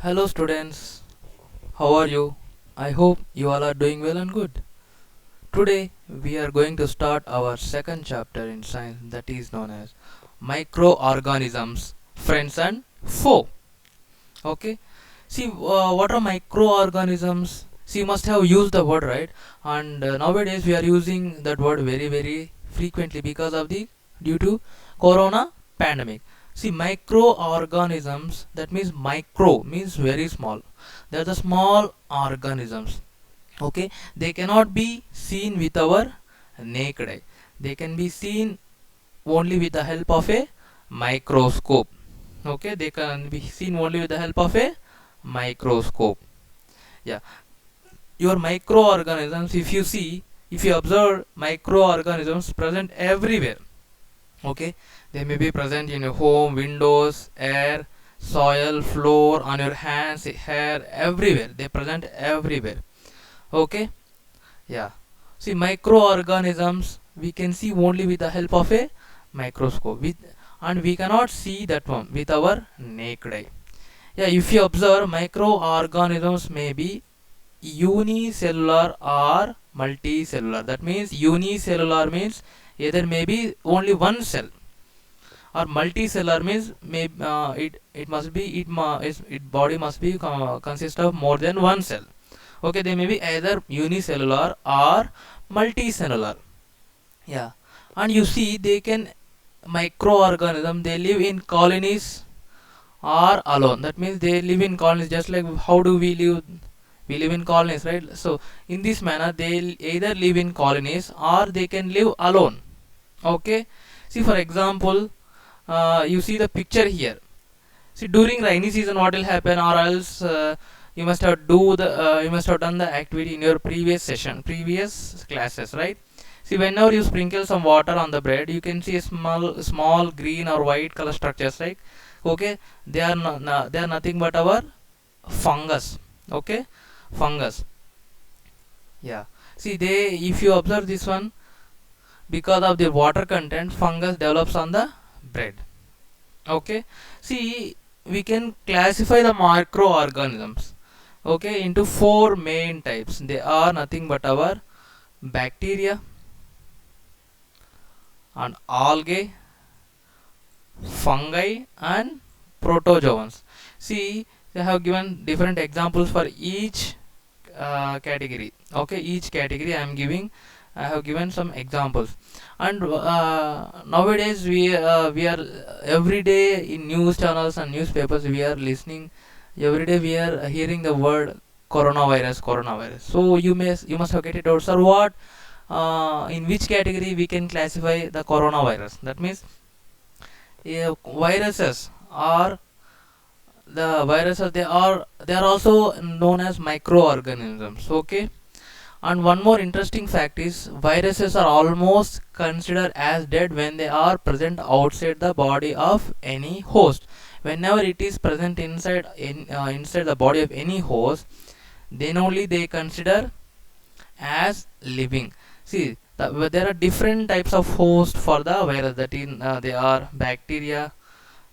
Hello students, how are you? I hope you all are doing well and good. Today we are going to start our second chapter in science that is known as microorganisms, friends and foe. Okay, see what are microorganisms? See, you must have used the word, right? And nowadays we are using that word very frequently because of the due to corona pandemic. See, microorganisms, that means micro means very small. They are the small organisms. Okay, they cannot be seen with our naked eye. They can be seen only with the help of a microscope. Okay, they can be seen only with the help of a microscope. Yeah, your microorganisms, if you observe microorganisms present everywhere. Okay, they may be present in your home, windows, air, soil, floor, on your hands, hair, everywhere. They present everywhere. Okay, yeah. See, microorganisms we can see only with the help of a microscope, and we cannot see that one with our naked eye. Yeah, if you observe, microorganisms may be unicellular or multicellular. That means unicellular means either maybe only one cell, or multicellular means it must be it body must be consist of more than one cell. Okay, they may be either unicellular or multicellular. Yeah, and you see they can microorganism they live in colonies or alone. That means they live in colonies just like how do we live? We live in colonies, right? So in this manner they either live in colonies or they can live alone. Okay, see for example, you see the picture here. See, during rainy season what will happen, or else you must have done the activity in your previous classes, right? See, whenever you sprinkle some water on the bread, you can see a small green or white color structures, right? Okay, they are nothing but our fungus. Okay, fungus. Yeah, see, they if you observe this one, because of the water content, fungus develops on the bread. Okay, see, we can classify the microorganisms, okay, into four main types. They are nothing but our bacteria and algae, fungi and protozoans. See, they have given different examples for each category. Okay, each category I have given some examples. And nowadays we are every day in news channels and newspapers we are listening. Every day we are hearing the word coronavirus. So you must have get it out, sir. What in which category we can classify the coronavirus? That means viruses are the viruses they are also known as microorganisms. Okay, and one more interesting fact is viruses are almost considered as dead when they are present outside the body of any host. Whenever it is present inside the body of any host, then only they consider as living. See, there are different types of host for the virus. They are bacteria,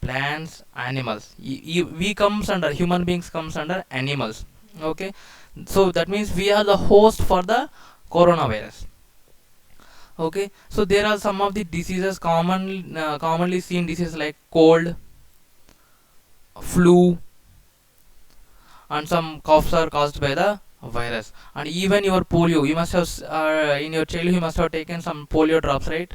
plants, animals. We comes under human beings comes under animals. Okay, so that means we are the host for the coronavirus. Okay, so there are some of the diseases commonly seen diseases like cold, flu, and some coughs are caused by the virus. And even your polio, you must have in your childhood you must have taken some polio drops, right?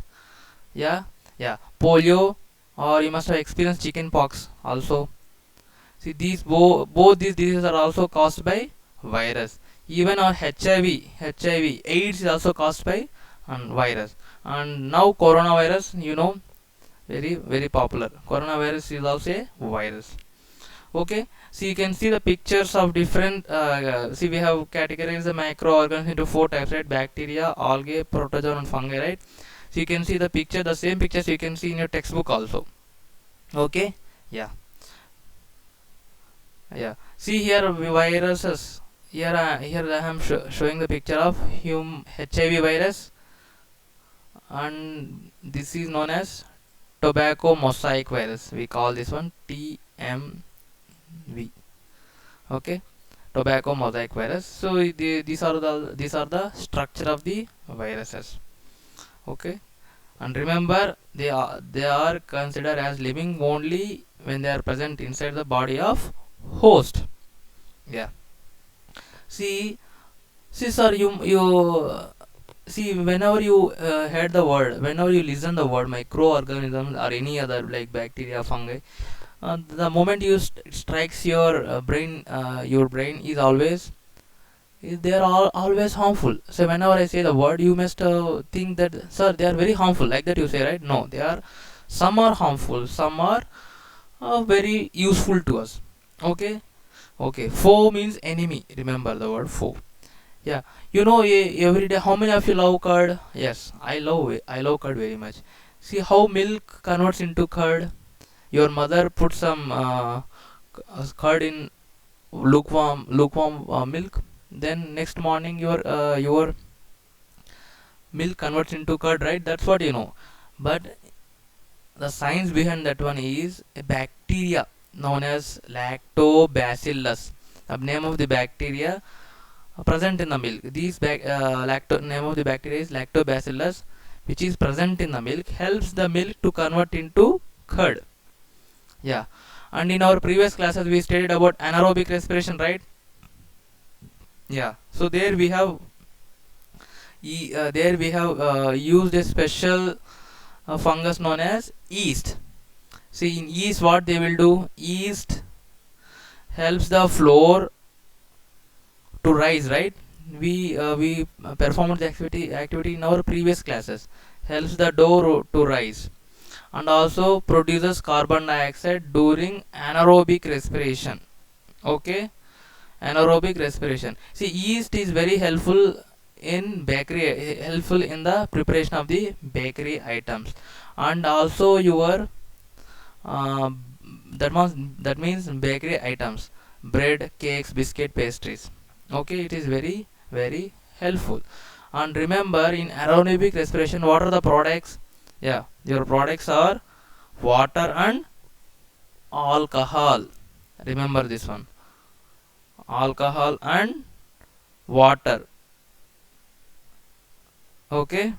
Yeah, yeah, polio, or you must have experienced chicken pox also. See, both these diseases are also caused by virus. Even our HIV, AIDS is also caused by virus. And now coronavirus, very popular. Coronavirus is also a virus. Okay, so you can see the pictures of different. See, we have categorized the microorganisms into four types, right? Bacteria, algae, protozoan, and fungi, right? So you can see the same pictures you can see in your textbook also. Okay, yeah. Yeah, see here viruses. Here I am showing the picture of HIV virus, and this is known as tobacco mosaic virus. We call this one TMV. Okay, tobacco mosaic virus. So these are the structure of the viruses. Okay, and remember they are considered as living only when they are present inside the body of host. Yeah. See, see, sir, you see, whenever you heard the word, whenever you listen the word microorganisms or any other like bacteria, fungi, the moment it strikes your brain is always they are all always harmful. So whenever I say the word, you must think that, sir, they are very harmful, like that you say, right? No, they are, some are harmful, some are very useful to us. Okay. Okay, foe means enemy, remember the word foe. Yeah, every day, how many of you love curd? Yes, I love it. I love curd very much. See how milk converts into curd. Your mother put some curd in lukewarm milk. Then next morning, your milk converts into curd, right? That's what you know. But the science behind that one is a bacteria known as lactobacillus. The name of the bacteria present in the milk. Name of the bacteria is lactobacillus, which is present in the milk, helps the milk to convert into curd. Yeah, and in our previous classes we studied about anaerobic respiration, right? Yeah. So there we have used a special fungus known as yeast. See, in yeast, what they will do? Yeast helps the flour to rise, right? We performed the activity in our previous classes. Helps the dough to rise, and also produces carbon dioxide during anaerobic respiration. Okay, anaerobic respiration. See, yeast is very helpful in the preparation of the bakery items, and also your uh, that means bakery items, bread, cakes, biscuit, pastries. Okay, it is very helpful. And remember, in aerobic respiration, what are the products? Yeah, your products are water and alcohol. Remember this one, alcohol and water. Okay.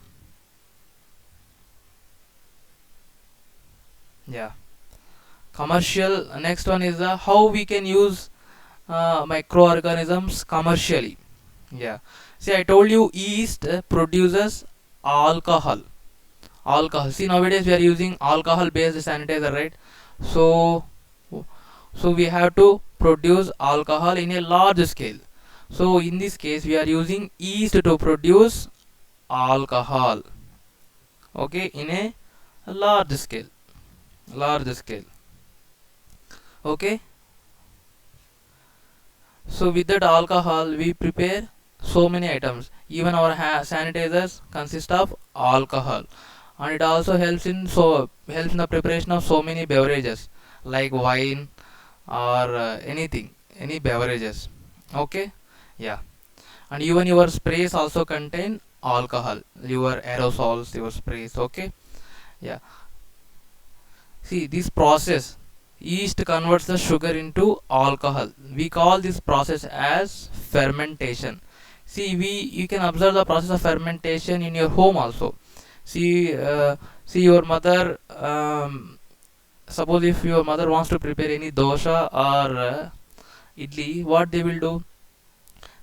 Yeah, commercial. Next one is how we can use microorganisms commercially. Yeah, see, I told you yeast produces alcohol. Alcohol. See, nowadays we are using alcohol based sanitizer, right? So so we have to produce alcohol in a large scale. So in this case we are using yeast to produce alcohol. Okay, in a large scale. Large scale. Okay. So with that alcohol we prepare so many items. Even our sanitizers consist of alcohol, and it also helps in the preparation of so many beverages like wine or any beverages. Okay. Yeah, and even your sprays also contain alcohol. Your aerosols, your sprays. Okay. Yeah. See this process, yeast converts the sugar into alcohol. We call this process as fermentation. See, you can observe the process of fermentation in your home also. See your mother. Suppose if your mother wants to prepare any dosha or idli, what they will do?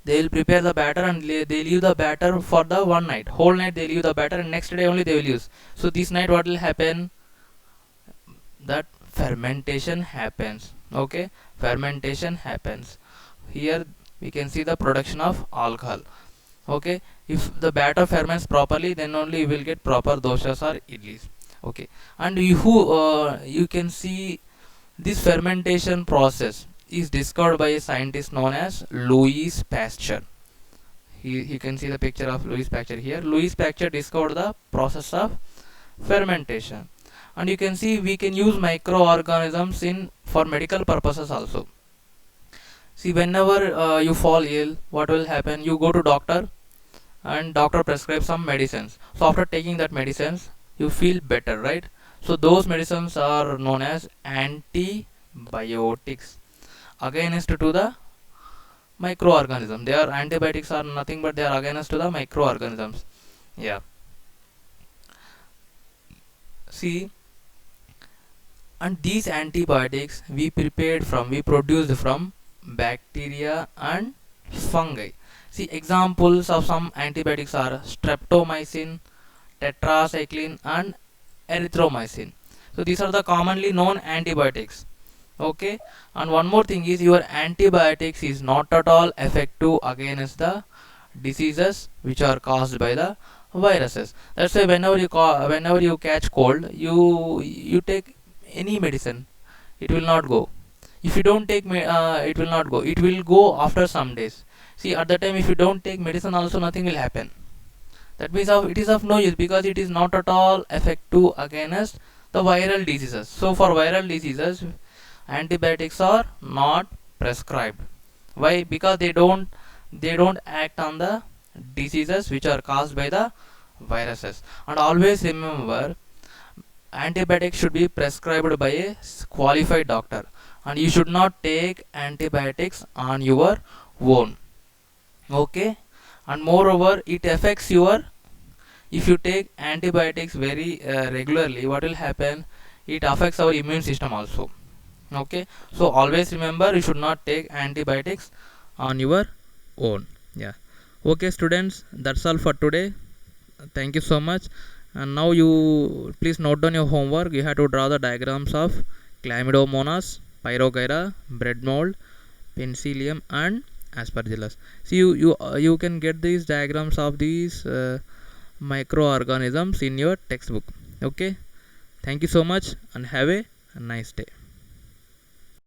They will prepare the batter and they leave the batter for the one night. Whole night they leave the batter, and next day only they will use. So this night what will happen? That fermentation happens. Okay, fermentation happens. Here we can see the production of alcohol. Okay, if the batter ferments properly, then only you will get proper doshas or idlis. Okay, and you can see this fermentation process is discovered by a scientist known as Louis Pasteur. You can see the picture of Louis Pasteur here. Louis Pasteur discovered the process of fermentation, and you can see we can use microorganisms in for medical purposes also. See, whenever you fall ill, what will happen? You go to doctor, and doctor prescribes some medicines. So after taking that medicines, you feel better, right? So those medicines are known as antibiotics, against to the microorganisms. They are antibiotics are nothing but they are against to the microorganisms. Yeah. See, and these antibiotics we produced from bacteria and fungi. See, examples of some antibiotics are streptomycin, tetracycline, and erythromycin. So these are the commonly known antibiotics. Okay, and one more thing is your antibiotics is not at all effective against the diseases which are caused by the viruses. That's why whenever you catch cold, you take any medicine, it will not go. If you don't take it will not go, it will go after some days. See, at the time if you don't take medicine also nothing will happen. That means it is of no use because it is not at all effective against the viral diseases. So for viral diseases, antibiotics are not prescribed. Why? Because they don't act on the diseases which are caused by the viruses. And always remember, antibiotics should be prescribed by a qualified doctor, and you should not take antibiotics on your own. Okay, and moreover it affects your, if you take antibiotics very regularly, what will happen, it affects our immune system also. Okay, so always remember, you should not take antibiotics on your own. Yeah. Okay students, that's all for today. Thank you so much. And now you please note down your homework. You have to draw the diagrams of chlamydomonas, pyrogyra, bread mold, penicillium, and aspergillus. See, you can get these diagrams of these microorganisms in your textbook. Okay, thank you so much and have a nice day.